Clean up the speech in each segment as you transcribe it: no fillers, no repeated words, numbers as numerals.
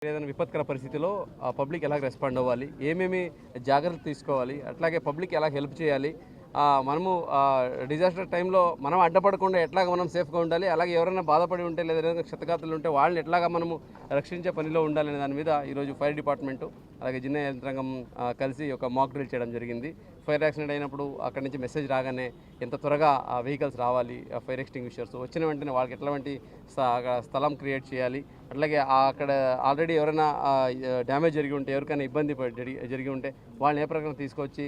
ఏదైనా విపత్కర పరిస్థితిలో పబ్లిక్ ఎలా రెస్పాండ్ అవ్వాలి, ఏమేమి జాగ్రత్తలు తీసుకోవాలి, అట్లాగే పబ్లిక్ ఎలా హెల్ప్ చేయాలి, మనము డిజాస్టర్ టైంలో మనం అడ్డపడకుండా ఎట్లాగ మనం సేఫ్గా ఉండాలి, అలాగే ఎవరైనా బాధపడి ఉంటే లేదా ఏదైనా క్షతగాత్రులు ఉంటే వాళ్ళని ఎట్లాగా మనము రక్షించే పనిలో ఉండాలనే దాని మీద ఈరోజు ఫైర్ డిపార్ట్మెంటు అలాగే జిల్లా యంత్రాంగం కలిసి ఒక మాక్ డ్రిల్ చేయడం జరిగింది. ఫైర్ యాక్సిడెంట్ అయినప్పుడు అక్కడి నుంచి మెసేజ్ రాగానే ఎంత త్వరగా ఆ వెహికల్స్ రావాలి, ఫైర్ ఎక్స్టింగ్విషర్స్ వచ్చిన వెంటనే వాళ్ళకి ఎట్లాంటి స్థలం క్రియేట్ చేయాలి, అట్లాగే అక్కడ ఆల్రెడీ ఎవరైనా డ్యామేజ్ జరిగి ఉంటే, ఎవరికైనా ఇబ్బంది జరిగి ఉంటే వాళ్ళని ఏ ప్రకారం తీసుకొచ్చి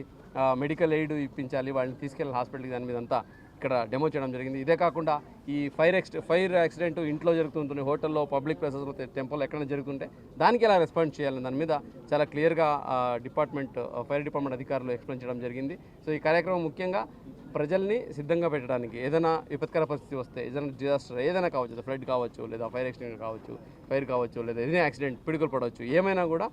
మెడికల్ ఎయిడ్ ఇప్పించాలి, వాళ్ళని తీసుకెళ్ళి హాస్పిటల్కి, దాని మీద అంతా ఇక్కడ డెమో చేయడం జరిగింది. ఇదే కాకుండా ఈ ఫైర్ యాక్సిడెంట్ ఇంట్లో జరుగుతుంటుంది, హోటల్లో, పబ్లిక్ ప్లేసెస్లో, టెంపుల్ ఎక్కడైనా జరుగుతుంటే దానికి ఎలా రెస్పాండ్ చేయాలని దాని మీద చాలా క్లియర్గా ఫైర్ డిపార్ట్మెంట్ అధికారులు ఎక్స్ప్లెయిన్ చేయడం జరిగింది. సో ఈ కార్యక్రమం ముఖ్యంగా ప్రజల్ని సిద్ధంగా పెట్టడానికి, ఏదైనా విపత్కర పరిస్థితి వస్తే, ఏదైనా డిజాస్టర్ ఏదైనా కావచ్చు, ఫ్లడ్ కావచ్చు, లేదా ఫైర్ యాక్సిడెంట్ కావచ్చు, ఫైర్ కావచ్చు, లేదా ఏదైనా యాక్సిడెంట్, పిడుగులు పడవచ్చు, ఏమైనా కూడా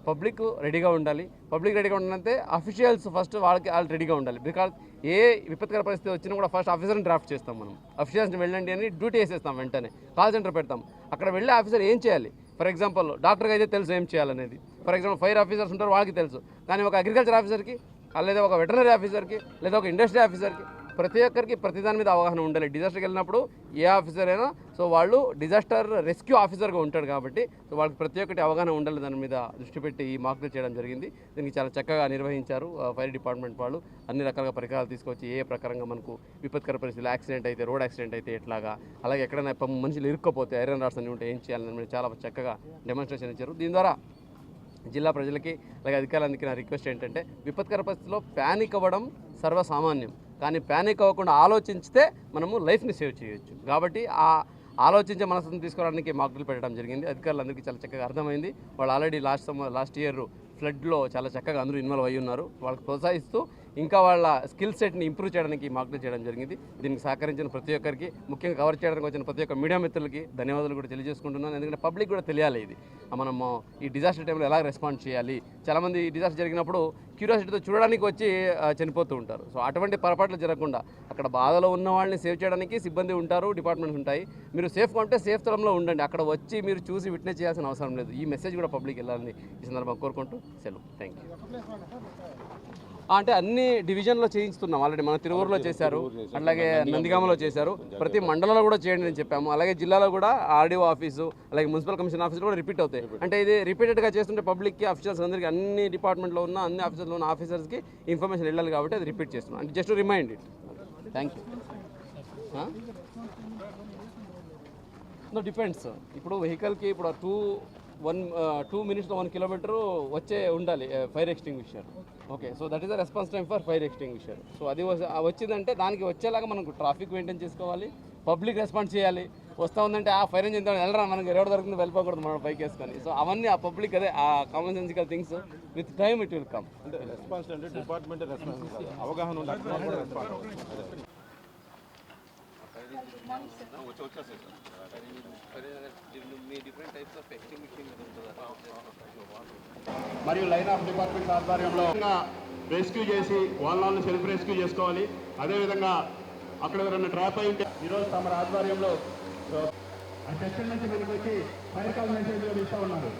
పబ్లిక్ రెడీగా ఉండాలి. పబ్లిక్ రెడీగా ఉండాలంటే అఫీషియల్స్ ఫస్ట్ వాళ్ళు రెడీగా ఉండాలి. బికాజ్ ఏ విపత్కర పరిస్థితి వచ్చినా కూడా ఫస్ట్ ఆఫీసర్ని డ్రాఫ్ట్ చేస్తాం మనం. ఆఫీసర్స్ని వెళ్ళండి అని డ్యూటీ వేసేస్తాం, వెంటనే కాల్ సెంటర్ పెడతాం. అక్కడ వెళ్ళే ఆఫీసర్ ఏం చేయాలి, ఫర్ ఎగ్జాంపుల్ డాక్టర్కి అయితే తెలుసు ఏం చేయాలనేది, ఫర్ ఎగ్జాంపుల్ ఫైర్ ఆఫీసర్స్ ఉంటారు వాళ్ళకి తెలుసు, కానీ ఒక అగ్రికల్చర్ ఆఫీసర్కి, లేదా ఒక వెటర్నరీ ఆఫీసర్కి, లేదా ఒక ఇండస్ట్రీ ఆఫీసర్కి, ప్రతి ఒక్కరికి ప్రతి దాని మీద అవగాహన ఉండాలి. డిజాస్టర్కి వెళ్ళినప్పుడు ఏ ఆఫీసర్ అయినా సో వాళ్ళు డిజాస్టర్ రెస్క్యూ ఆఫీసర్గా ఉంటాడు కాబట్టి సో వాళ్ళకి ప్రతి ఒక్కటి అవగాహన ఉండాలి. దాని మీద దృష్టి పెట్టి ఈ మాక్ డ్రిల్ చేయడం జరిగింది. దీనికి చాలా చక్కగా నిర్వహించారు ఫైర్ డిపార్ట్మెంట్ వాళ్ళు. అన్ని రకాలుగా పరికరాలు తీసుకొచ్చి ఏ ప్రకారంగా మనకు విపత్కర పరిస్థితులు, యాక్సిడెంట్ అయితే, రోడ్ యాక్సిడెంట్ అయితే ఎట్లాగా, అలాగే ఎక్కడైనా మనుషులు ఇరుక్కపోతే ఐరన్ రాడ్స్ అన్ని ఉంటే ఏం చేయాలని మీద చాలా చక్కగా డెమాన్స్ట్రేషన్ ఇచ్చారు. దీని ద్వారా జిల్లా ప్రజలకి అలాగే అధికారులందరికీ నా రిక్వెస్ట్ ఏంటంటే, విపత్కర పరిస్థితిలో ప్యానిక్ అవ్వడం సర్వసామాన్యం, కానీ ప్యానిక్ అవ్వకుండా ఆలోచిస్తే మనము లైఫ్ని సేవ్ చేయొచ్చు. కాబట్టి ఆ ఆలోచించే మనసును తీసుకోవడానికి మాక్ డ్రిల్ పెట్టడం జరిగింది. అధికారులందరికీ చాలా చక్కగా అర్థమైంది. వాళ్ళు ఆల్రెడీ లాస్ట్ ఇయర్ ఫ్లడ్లో చాలా చక్కగా అందరూ ఇన్వాల్వ్ అయ్యి ఉన్నారు. వాళ్ళకి ప్రోత్సహిస్తూ ఇంకా వాళ్ళ స్కిల్ సెట్ని ఇంప్రూవ్ చేయడానికి మాక్ డ్రిల్ చేయడం జరిగింది. దీనికి సహకరించిన ప్రతి ఒక్కరికి, ముఖ్యంగా కవర్ చేయడానికి వచ్చిన ప్రతి ఒక్క మీడియా మిత్రులకి ధన్యవాదాలు కూడా తెలియజేసుకుంటున్నాను. ఎందుకంటే పబ్లిక్ కూడా తెలియాలి ఇది, మనము ఈ డిజాస్టర్ టైంలో ఎలా రెస్పాండ్ చేయాలి. చాలామంది ఈ డిజాస్టర్ జరిగినప్పుడు క్యూరియాసిటీతో చూడడానికి వచ్చి చనిపోతూ ఉంటారు. సో అటువంటి పొరపాట్లు జరగకుండా అక్కడ బాధలో ఉన్న వాళ్ళని సేవ్ చేయడానికి సిబ్బంది ఉంటారు, డిపార్ట్మెంట్స్ ఉంటాయి. మీరు సేఫ్గా ఉంటే సేఫ్ స్థలంలో ఉండండి, అక్కడ వచ్చి మీరు చూసి విట్నెస్ చేయాల్సిన అవసరం లేదు. ఈ మెసేజ్ కూడా పబ్లిక్ వెళ్ళాలని ఈ సందర్భంగా కోరుకుంటూ సెలవు. Thank you. అంటే అన్ని డివిజన్లో చేయించుతున్నాం. ఆల్రెడీ మన తిరువూరులో చేశారు, అట్లాగే నందిగామలో చేశారు, ప్రతి మండలంలో కూడా చేయండి అని చెప్పాము. అలాగే జిల్లాలో కూడా ఆర్డీఓ ఆఫీసు, అలాగే మున్సిపల్ కమిషన్ ఆఫీసులు కూడా రిపీట్ అవుతాయి. అంటే ఇది రిపీటెడ్గా చేస్తుంటే పబ్లిక్కి, ఆఫీసర్స్ అందరికీ, అన్ని డిపార్ట్మెంట్లో ఉన్న అన్ని ఆఫీసర్లో ఉన్న ఆఫీసర్స్కి ఇన్ఫర్మేషన్ వెళ్ళాలి కాబట్టి అది రిపీట్ చేస్తున్నాం. అంటే just remind it. Thank you. Depends. ఇప్పుడు వెహికల్కి ఇప్పుడు 2 minutes 1 kilometer వచ్చే ఉండాలి fire extinguisher. Okay, so that is the response time for fire extinguisher. So అది వచ్చిందంటే దానికి వచ్చేలాగా మనకు ట్రాఫిక్ మెయింటైన్ చేసుకోవాలి, పబ్లిక్ రెస్పాన్స్ చేయాలి. వస్తూ ఉందంటే ఆ ఫైర్ ఇంజిన్ వెళ్ళరా, మనకు ఎవరు దొరుకుతుంది వెళ్ళిపోకూడదు మనం పైకి వేసుకొని. సో అవన్నీ ఆ పబ్లిక్ అదే ఆ common sensical things with time it will come. అంటే రెస్పాన్స్ అంటే డిపార్ట్మెంట్ రెస్పాన్స్ అవగాహన ఉండాలి. మరియు లైన్ ఆఫ్ డిపార్ట్మెంట్ ఆధ్వర్యంలో రెస్క్యూ చేసి వాళ్ళని సెల్ఫ్ రెస్క్యూ చేసుకోవాలి. అదేవిధంగా అక్కడ ఎవరైనా ట్రాప్ అయి ఉంటే ఈరోజు తమ ఆధ్వర్యంలో ఆ సెక్షన్ నుంచి వెనక్కి వచ్చి ఫైర్ కాల్ మెసేజ్లు ఇస్తూ ఉన్నారు.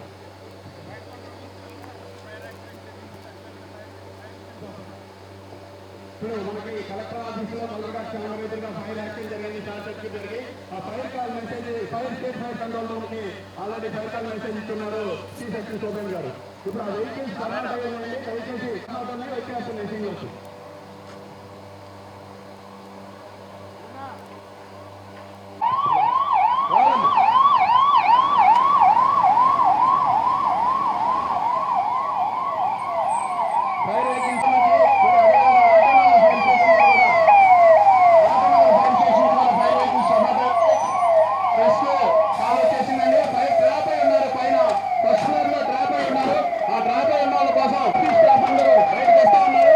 ఇప్పుడు మనకి కలెక్టర్ ఆఫీసులో మొదలుగా క్షణంగా ఫైర్ యాక్సిడెంట్ జరిగింది, షార్ట్ సర్క్యూట్ జరిగి ఆ fire call message state fire control రూమ్కి ఆల్రెడీ ఫైర్ కాల్ మెసేజ్ ఇస్తున్నారు చీఫ్ సెక్రటరీ సోదన్ గారు. ఇప్పుడు ఆ వెహికల్స్ దయచేసి వచ్చేస్తున్నాయి సీనియర్స్. ఆ డ్రాప్ అయిన వాళ్ళ కోసం స్టాఫ్ అందరూ బయటకు వస్తూ ఉన్నారు.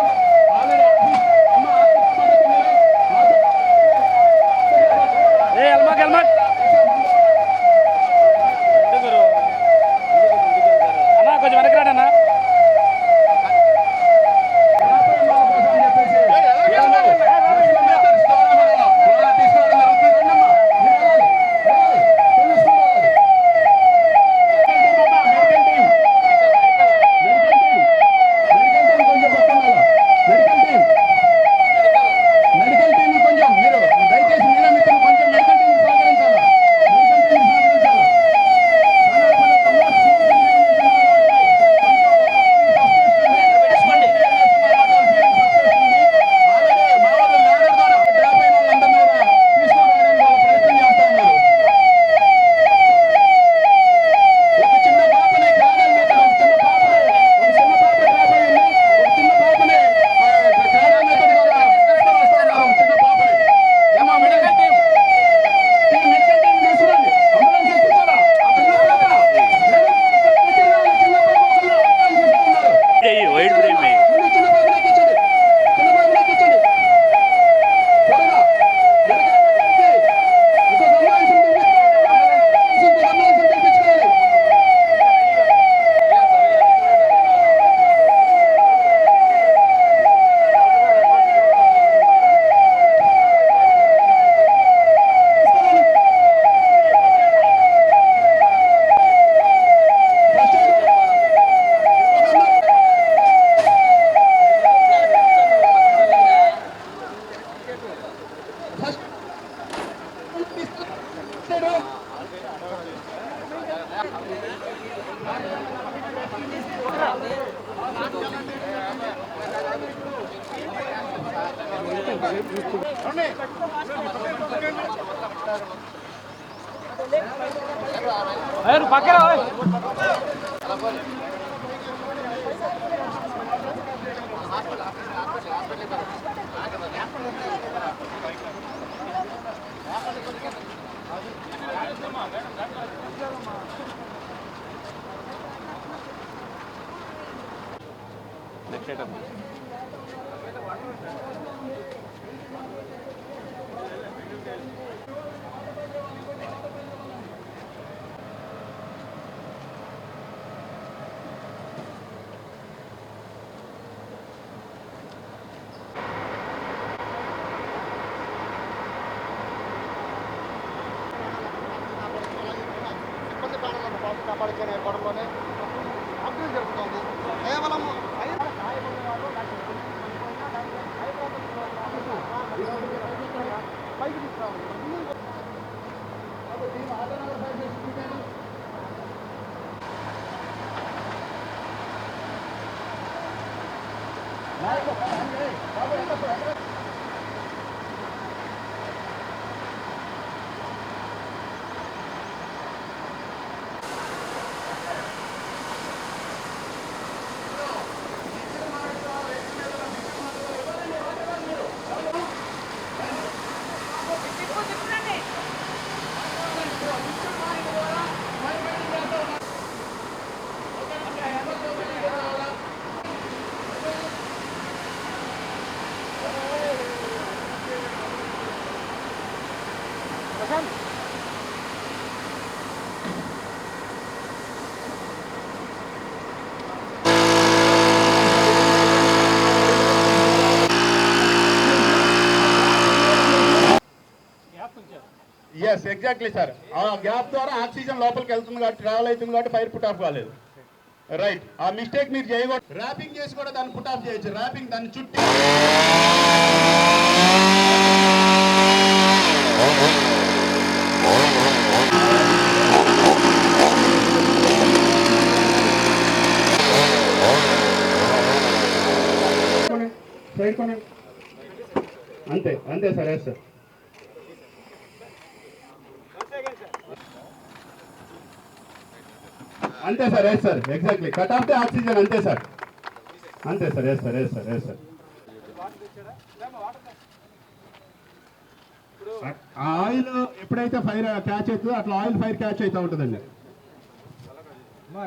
సిబ్బంది ప్రాణాలను కాపాడుకునే ఏర్పాటులోనే అభివృద్ధి జరుగుతోంది. కేవలం పైకి తీసుకురావాలి. Yes exactly sir. ఆ గ్యాప్ ద్వారా ఆక్సిజన్ లోపలికి వెళ్తుంది కాబట్టి ట్రావెల్ అవుతుంది కాబట్టి ఫైర్ పుట్ ఆఫ్ కాలేదు. రైట్, ఆ మిస్టేక్ మీరు చేయకూడదు. ర్యాపింగ్ చేసి కూడా దాన్ని పుట్ ఆఫ్ చేయొచ్చు. ర్యాపింగ్ దాన్ని చుట్టి అంతే అంతే సార్. Yes sir. అంతే sir. Yes sir. Exactly cut off the oxygen. అంతే సార్. అంతే sir. Yes sir. Yes sir. Yes sir. Oil ఎప్పుడైతే ఫైర్ క్యాచ్ అవుతుందో అట్లా ఆయిల్ ఫైర్ క్యాచ్ అవుతూ ఉంటుందండి.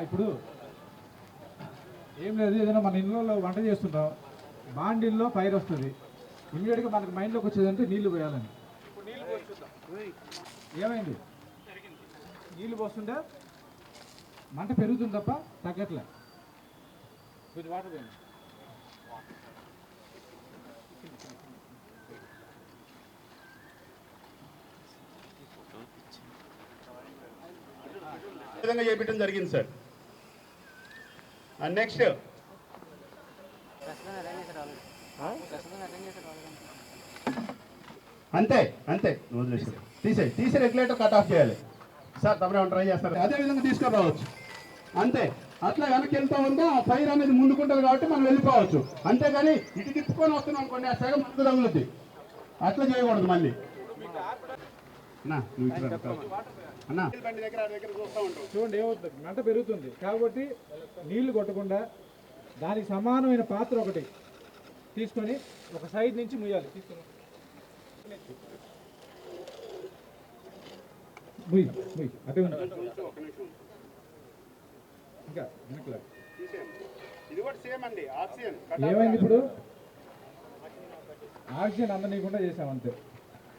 ఇప్పుడు ఏం లేదు, ఏదైనా మన ఇళ్ళలో వంట చేస్తుంటాం, బాండిల్లో ఫైర్ వస్తుంది, ఇమీడియట్గా మనకు మైండ్లోకి వచ్చేదంటే నీళ్లు పోయాలని. ఏమైంది? నీళ్లు పోస్తుంటే మంట పెరుగుతుంది తప్ప తగ్గట్లే. కొంచెం వాటర్ పోయింది. విధంగా చేపించడం జరిగింది సార్. నెక్స్ట్ అంతే అంతే వదిలేసారు. తీసే రెగ్యులేటర్ కట్ ఆఫ్ చేయాలి సార్. తమరే ట్రై చేస్తారు. అదే విధంగా తీసుకొని రావచ్చు. అంతే. అట్లా వెనక్కి వెళ్తా ఉందో ఆ ఫైర్ అనేది ముందుకుంటుంది కాబట్టి మనం వెళ్ళిపోవచ్చు. అంతేగాని ఇటు తిప్పుకొని వస్తున్నాం అనుకోండి, ఆ సగం ముందు తగులుద్ది. అట్లా చేయకూడదు మళ్ళీ. అన్నా చూడండి ఏమవుతుంది, మంట పెరుగుతుంది కాబట్టి నీళ్లు కొట్టకుండా దానికి సమానమైన పాత్ర ఒకటి తీసుకొని ఒక సైడ్ నుంచి ముయ్యాలి. తీసుకొని ముయ్యి ముయ్యి అదే ఉంది. ఇంకా ఏమైంది? ఇప్పుడు ఆక్సిజన్ అందనీయకుండా చేసాం అంతే.